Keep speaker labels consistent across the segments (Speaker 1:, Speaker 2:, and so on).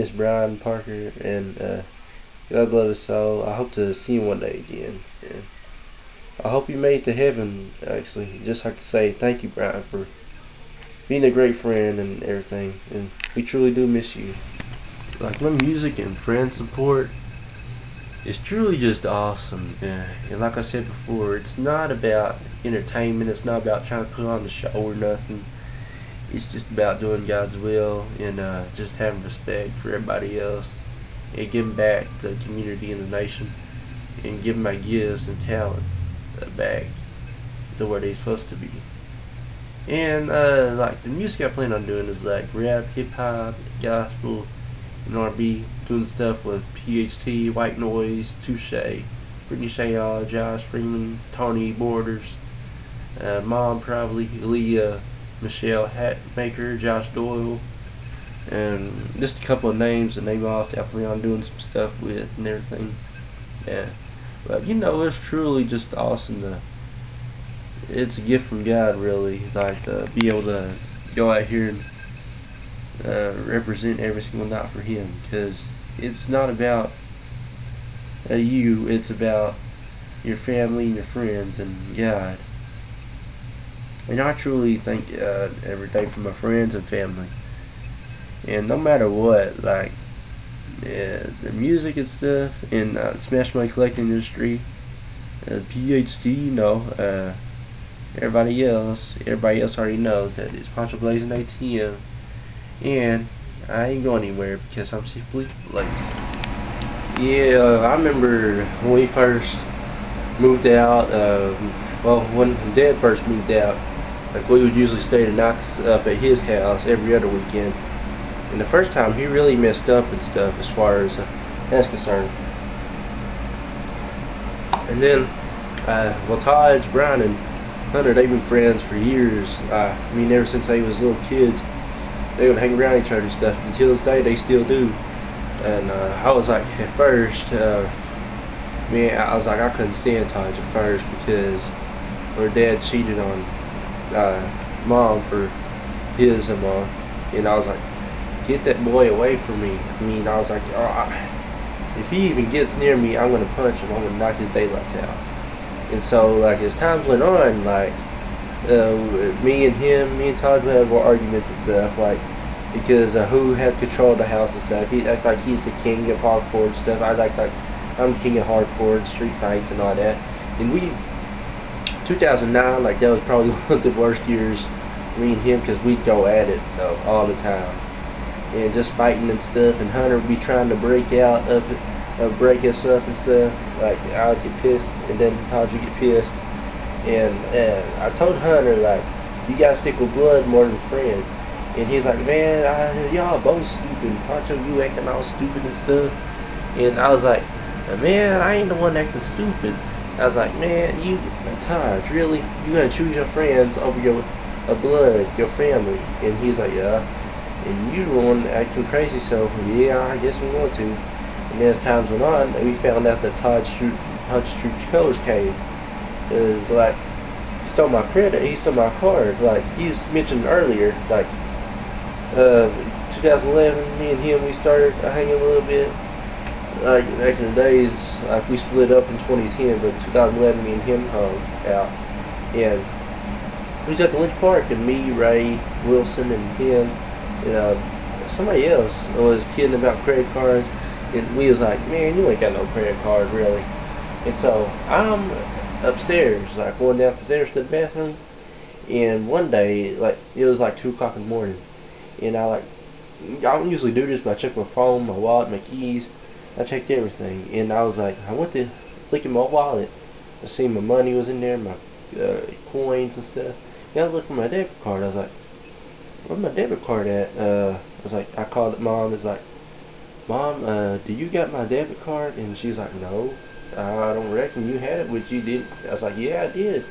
Speaker 1: It's Brian Parker, and God love his soul. I hope to see him one day again. And I hope you made it to heaven, actually. Just like to say thank you, Brian, for being a great friend and everything. And we truly do miss you. Like, my music and friend support is truly just awesome. And like I said before, it's not about entertainment. It's not about trying to put on the show or nothing. It's just about doing God's will and just having respect for everybody else and giving back to the community and the nation and giving my gifts and talents back to where they're supposed to be. And like the music I plan on doing is like rap, hip hop, gospel, and R&B, doing stuff with PHT, White Noise, Touche, Brittany Shayall, Josh Freeman, Tony Borders, Mom probably, Leah, Michelle Hatmaker, Josh Doyle, and just a couple of names to name off that I plan on doing some stuff with and everything. Yeah, but you know, it's truly just awesome it's a gift from God, really, like to be able to go out here and represent every single night for Him, because it's not about you, it's about your family and your friends and God. And I truly thank God every day for my friends and family. And no matter what, like the music and stuff, and Smash Money Collecting industry, PhD, you know, everybody else already knows that it's Poncho Blazing ATM, and I ain't going anywhere because I'm simply lazy. Yeah, I remember when we first moved out. Well, when Dad first moved out, like we would usually stay the nights up at his house every other weekend. And the first time he really messed up and stuff as far as that's concerned. And then, well, Todd, Brian, and Hunter, they've been friends for years. I mean, ever since they was little kids, they would hang around each other and stuff. Until this day, they still do. And I was like, at first, man, I was like, I couldn't stand Todd at first because her dad cheated on Mom for his mom, and I was like, get that boy away from me. I mean, I was like, oh, if he even gets near me, I'm gonna punch him. I'm gonna knock his daylights out. And so, like, as times went on, like, me and Todd would have arguments and stuff, like, because who had control of the house and stuff. He acted like he's the king of hardcore and stuff. I like I'm king of hardcore and street fights and all that. And 2009, like, that was probably one of the worst years, me and him, because we'd go at it all the time, and just fighting and stuff. And Hunter would be trying to break out of it, break us up and stuff. Like, I would get pissed, and then Todd would get pissed. And I told Hunter, like, you gotta stick with blood more than friends. And he's like, man, y'all both stupid. Poncho, you acting all stupid and stuff. And I was like, man, I ain't the one acting stupid. I was like, man, Todd, really? You gonna choose your friends over your blood, your family? And he's like, yeah. And you the one acting crazy, so yeah, I guess we want to. And as times went on, we found out that Todd's true colors came. It was like, he stole my credit, he stole my card. Like, he was mentioned earlier, like, 2011, me and him, we started hanging a little bit. Like, back in the days, like, we split up in 2010, but in 2011, me and him hung out. And we was at the Lynch Park, and me, Ray, Wilson, and him, and somebody else was kidding about credit cards. And we was like, man, you ain't got no credit card, really. And so I'm upstairs, like going downstairs to the bathroom, and one day, like, it was like 2 o'clock in the morning, and I don't usually do this, but I checked my phone, my wallet, my keys. I checked everything, and I was like, I went to look at my wallet. I seen my money was in there, my coins and stuff. And I looked for my debit card. I was like, where's my debit card at? I was like, I called Mom. I was like, Mom, do you got my debit card? And she was like, no, I don't reckon you had it with you, did? I was like, yeah, I did.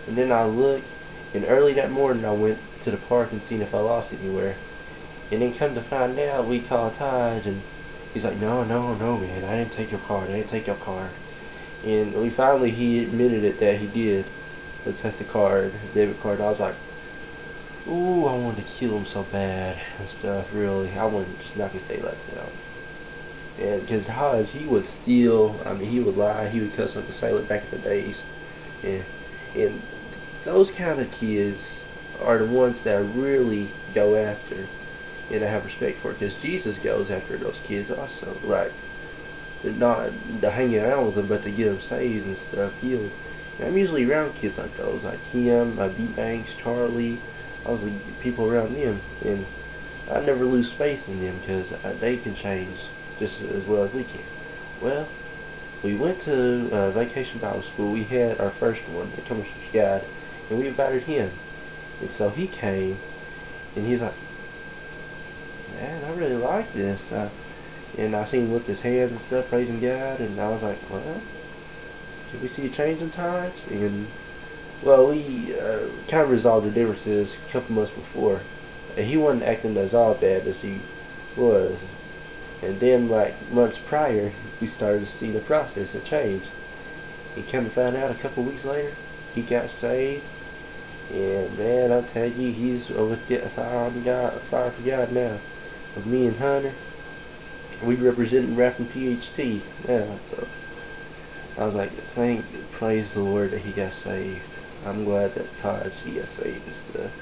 Speaker 1: And then I looked, and early that morning I went to the park and seen if I lost it anywhere. And then come to find out, we called Taj, and he's like, no, man, I didn't take your card. And he admitted it that he did. Let's take the card, debit card. I was like, ooh, I wanted to kill him so bad and stuff. Really, I wanted to just knock his daylights out. And because Hodge, he would steal. I mean, he would lie. He would cuss like a sailor back in the days. And those kind of kids are the ones that I really go after, and I have respect for, because Jesus goes after those kids also. Like, not to hang around with them, but to get them saved and stuff, healed. And I'm usually around kids like those, like Kim, B. Banks, Charlie. I was like people around them, and I never lose faith in them, because they can change just as well as we can. Well, we went to Vacation Bible School. We had our first one, the Coming from God, and we invited him. And so he came, and he's like, man, I really like this. And I seen him lift his hands and stuff, praising God, and I was like, well, can we see a change in times? And, well, we kind of resolved the differences a couple months before. And he wasn't acting as all bad as he was. And then, like, months prior, we started to see the process of change. He kind of found out a couple weeks later, he got saved. And, man, I tell you, he's with fire for God now. With me and Hunter, we representing rapping PhD now. So I was like, praise the Lord that he got saved. I'm glad that Todd, he got saved and stuff.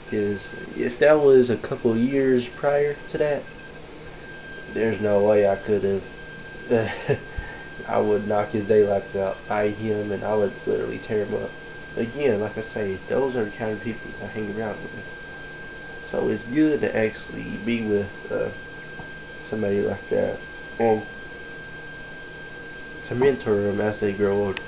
Speaker 1: Because if that was a couple years prior to that, there's no way I could have. I would knock his daylights out, fight him, and I would literally tear him up. Again, like I say, those are the kind of people I hang around with. So it's good to actually be with somebody like that, and to mentor them as they grow older.